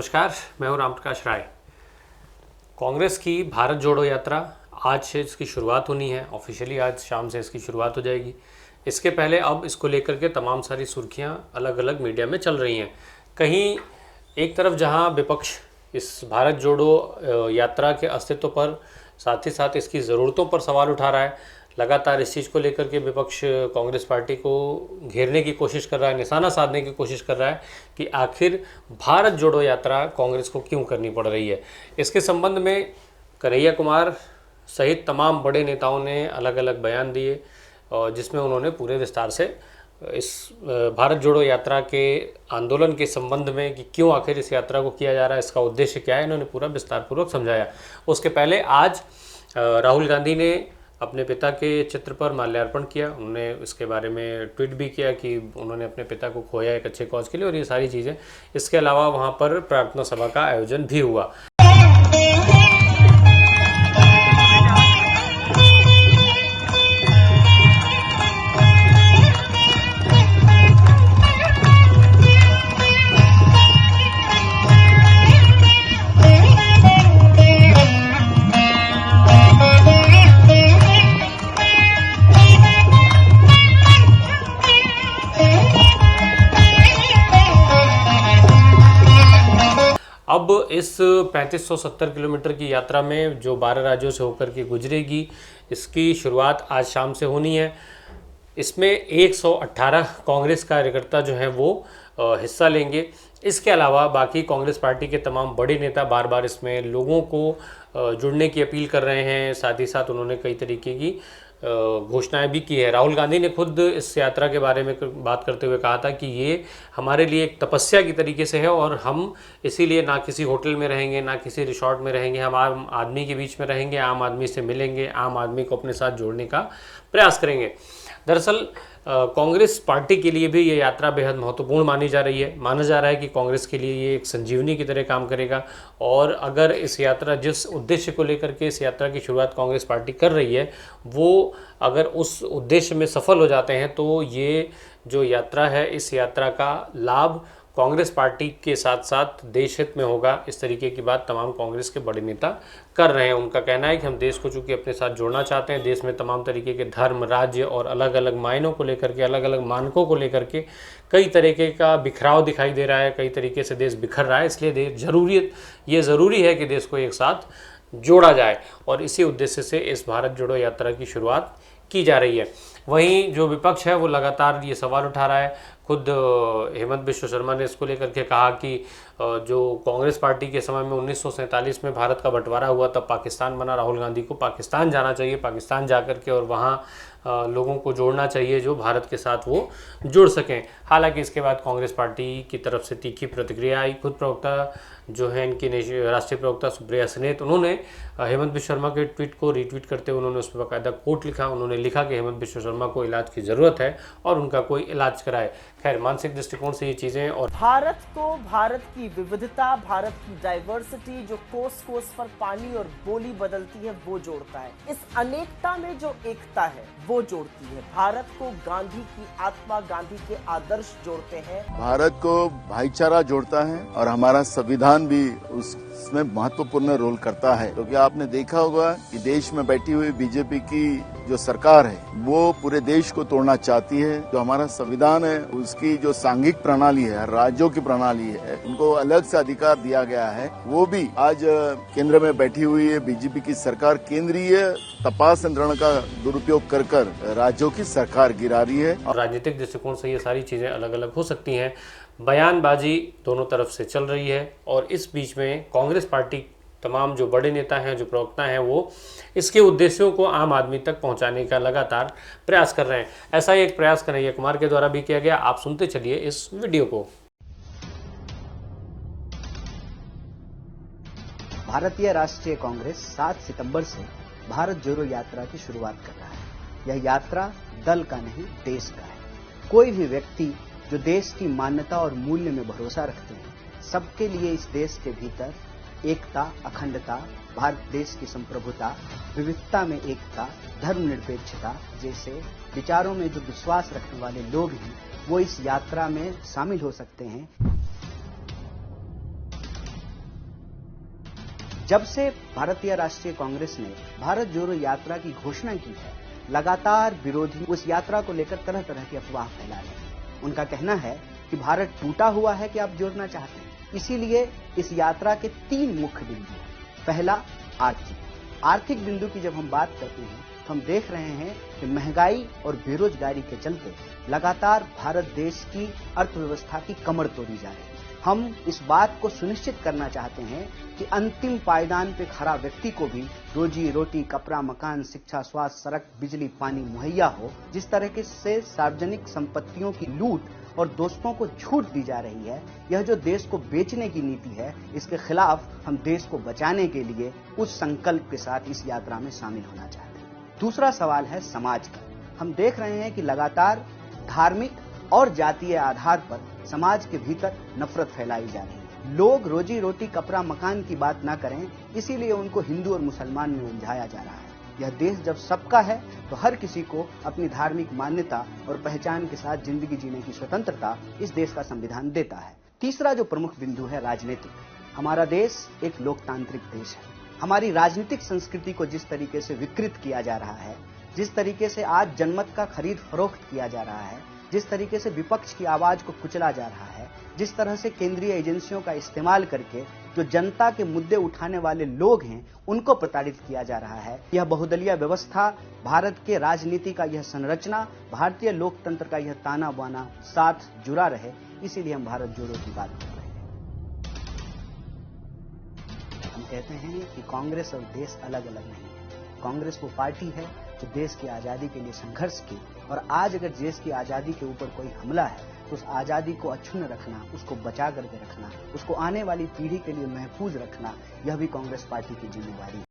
नमस्कार, मैं हूं राम प्रकाश राय। कांग्रेस की भारत जोड़ो यात्रा आज से इसकी शुरुआत होनी है। ऑफिशियली आज शाम से इसकी शुरुआत हो जाएगी। इसके पहले अब इसको लेकर के तमाम सारी सुर्खियां अलग अलग मीडिया में चल रही हैं। कहीं एक तरफ जहां विपक्ष इस भारत जोड़ो यात्रा के अस्तित्व पर, साथ ही साथ इसकी ज़रूरतों पर सवाल उठा रहा है। लगातार इस चीज़ को लेकर के विपक्ष कांग्रेस पार्टी को घेरने की कोशिश कर रहा है, निशाना साधने की कोशिश कर रहा है कि आखिर भारत जोड़ो यात्रा कांग्रेस को क्यों करनी पड़ रही है। इसके संबंध में कन्हैया कुमार सहित तमाम बड़े नेताओं ने अलग अलग बयान दिए और जिसमें उन्होंने पूरे विस्तार से इस भारत जोड़ो यात्रा के आंदोलन के संबंध में कि क्यों आखिर इस यात्रा को किया जा रहा है, इसका उद्देश्य क्या है, इन्होंने पूरा विस्तारपूर्वक समझाया। उसके पहले आज राहुल गांधी ने अपने पिता के चित्र पर माल्यार्पण किया। उन्होंने इसके बारे में ट्वीट भी किया कि उन्होंने अपने पिता को खोया एक अच्छे कॉज के लिए और ये सारी चीज़ें। इसके अलावा वहाँ पर प्रार्थना सभा का आयोजन भी हुआ। अब इस 3570 किलोमीटर की यात्रा में जो 12 राज्यों से होकर के गुजरेगी, इसकी शुरुआत आज शाम से होनी है। इसमें 118 कांग्रेस कार्यकर्ता जो हैं वो हिस्सा लेंगे। इसके अलावा बाकी कांग्रेस पार्टी के तमाम बड़े नेता बार बार इसमें लोगों को जुड़ने की अपील कर रहे हैं। साथ ही साथ उन्होंने कई तरीके की घोषणाएं भी की है। राहुल गांधी ने खुद इस यात्रा के बारे में बात करते हुए कहा था कि ये हमारे लिए एक तपस्या की तरीके से है और हम इसीलिए ना किसी होटल में रहेंगे, ना किसी रिसोर्ट में रहेंगे, हम आम आदमी के बीच में रहेंगे, आम आदमी से मिलेंगे, आम आदमी को अपने साथ जोड़ने का प्रयास करेंगे। दरअसल कांग्रेस पार्टी के लिए भी ये यात्रा बेहद महत्वपूर्ण मानी जा रही है। माना जा रहा है कि कांग्रेस के लिए ये एक संजीवनी की तरह काम करेगा और अगर इस यात्रा, जिस उद्देश्य को लेकर के इस यात्रा की शुरुआत कांग्रेस पार्टी कर रही है, वो अगर उस उद्देश्य में सफल हो जाते हैं तो ये जो यात्रा है, इस यात्रा का लाभ कांग्रेस पार्टी के साथ साथ देश हित में होगा। इस तरीके की बात तमाम कांग्रेस के बड़े नेता कर रहे हैं। उनका कहना है कि हम देश को चूंकि अपने साथ जोड़ना चाहते हैं, देश में तमाम तरीके के धर्म, राज्य और अलग अलग मायनों को लेकर के, अलग अलग मानकों को लेकर के कई तरीके का बिखराव दिखाई दे रहा है, कई तरीके से देश बिखर रहा है। इसलिए ये ज़रूरी है कि देश को एक साथ जोड़ा जाए और इसी उद्देश्य से इस भारत जोड़ो यात्रा की शुरुआत की जा रही है। वहीं जो विपक्ष है वो लगातार ये सवाल उठा रहा है। खुद हेमंत बिश्व शर्मा ने इसको लेकर के कहा कि जो कांग्रेस पार्टी के समय में 1947 में भारत का बंटवारा हुआ, तब पाकिस्तान बना। राहुल गांधी को पाकिस्तान जाना चाहिए, पाकिस्तान जाकर के और वहाँ लोगों को जोड़ना चाहिए जो भारत के साथ वो जुड़ सकें। हालांकि इसके बाद कांग्रेस पार्टी की तरफ से तीखी प्रतिक्रिया आई। खुद प्रवक्ता जो है इनकी राष्ट्रीय प्रवक्ता सुप्रिया सनेत, उन्होंने हेमंत बिश्व शर्मा के ट्वीट को रीट्वीट करते हुए उन्होंने उस पर बाकायदा कोट लिखा। उन्होंने लिखा कि हेमंत बिश्व शर्मा को इलाज की ज़रूरत है और उनका कोई इलाज कराए। खैर, मानसिक दृष्टिकोण से ये चीज़ें और भारत को, भारत की विविधता, भारत की डाइवर्सिटी जो कोस कोस पर पानी और बोली बदलती है वो जोड़ता है। इस अनेकता में जो एकता है वो जोड़ती है। भारत को गांधी की आत्मा, गांधी के आदर्श जोड़ते हैं। भारत को भाईचारा जोड़ता है और हमारा संविधान भी उसमें महत्वपूर्ण रोल करता है। क्योंकि आपने देखा होगा कि देश में बैठी हुई बीजेपी की जो सरकार है वो पूरे देश को तोड़ना चाहती है। जो हमारा संविधान है उसकी जो सांघिक प्रणाली है, राज्यों की प्रणाली है, उनको अलग से अधिकार दिया गया है। वो भी आज केंद्र में बैठी हुई है बीजेपी की सरकार केंद्रीय तपास यंत्रणा का दुरुपयोग कर राज्यों की सरकार गिरा रही है। और राजनीतिक दृष्टिकोण से ये सारी चीज़ें अलग अलग हो सकती हैं। बयानबाजी दोनों तरफ से चल रही है और इस बीच में कांग्रेस पार्टी तमाम जो बड़े नेता हैं, जो प्रवक्ता हैं, वो इसके उद्देश्यों को आम आदमी तक पहुंचाने का लगातार प्रयास कर रहे हैं। ऐसा ही एक प्रयास कन्हैया कुमार के द्वारा भी किया गया। आप सुनते चलिए इस वीडियो को। भारतीय राष्ट्रीय कांग्रेस 7 सितंबर से भारत जोड़ो यात्रा की शुरुआत कर रहा है। यह यात्रा दल का नहीं, देश का है। कोई भी व्यक्ति जो देश की मान्यता और मूल्य में भरोसा रखते हैं, सबके लिए इस देश के भीतर एकता, अखंडता, भारत देश की संप्रभुता, विविधता में एकता, धर्मनिरपेक्षता जैसे विचारों में जो विश्वास रखने वाले लोग हैं वो इस यात्रा में शामिल हो सकते हैं। जब से भारतीय राष्ट्रीय कांग्रेस ने भारत जोड़ो यात्रा की घोषणा की है, लगातार विरोधी उस यात्रा को लेकर तरह तरह की अफवाह फैला रहे हैं। उनका कहना है कि भारत टूटा हुआ है कि आप जोड़ना चाहते हैं। इसीलिए इस यात्रा के 3 मुख्य बिंदु हैं। पहला, आर्थिक बिंदु की जब हम बात करते हैं तो हम देख रहे हैं कि महंगाई और बेरोजगारी के चलते लगातार भारत देश की अर्थव्यवस्था की कमर तोड़ी जा रही है। हम इस बात को सुनिश्चित करना चाहते हैं कि अंतिम पायदान पे खड़ा व्यक्ति को भी रोजी रोटी, कपड़ा, मकान, शिक्षा, स्वास्थ्य, सड़क, बिजली, पानी मुहैया हो। जिस तरह से सार्वजनिक संपत्तियों की लूट और दोस्तों को छूट दी जा रही है, यह जो देश को बेचने की नीति है, इसके खिलाफ हम देश को बचाने के लिए उस संकल्प के साथ इस यात्रा में शामिल होना चाहते हैं। दूसरा सवाल है समाज का। हम देख रहे हैं कि लगातार धार्मिक और जातीय आधार पर समाज के भीतर नफरत फैलाई जा रही है। लोग रोजी रोटी, कपड़ा, मकान की बात ना करें, इसीलिए उनको हिंदू और मुसलमान में उलझाया जा रहा है। यह देश जब सबका है तो हर किसी को अपनी धार्मिक मान्यता और पहचान के साथ जिंदगी जीने की स्वतंत्रता इस देश का संविधान देता है। तीसरा जो प्रमुख बिंदु है, राजनीतिक। हमारा देश एक लोकतांत्रिक देश है। हमारी राजनीतिक संस्कृति को जिस तरीके से विकृत किया जा रहा है, जिस तरीके से आज जनमत का खरीद फरोख्त किया जा रहा है, जिस तरीके से विपक्ष की आवाज को कुचला जा रहा है, जिस तरह से केंद्रीय एजेंसियों का इस्तेमाल करके जो जनता के मुद्दे उठाने वाले लोग हैं उनको प्रताड़ित किया जा रहा है, यह बहुदलीय व्यवस्था, भारत के राजनीति का यह संरचना, भारतीय लोकतंत्र का यह ताना बाना साथ जुड़ा रहे, इसीलिए हम भारत जोड़ो की बात कर रहे हैं। हम कहते हैं कि कांग्रेस और देश अलग अलग नहीं है। कांग्रेस वो पार्टी है जो देश की आजादी के लिए संघर्ष की, और आज अगर देश की आजादी के ऊपर कोई हमला है तो उस आजादी को अक्षुण्ण रखना, उसको बचा करके रखना, उसको आने वाली पीढ़ी के लिए महफूज रखना, यह भी कांग्रेस पार्टी की जिम्मेवारी है।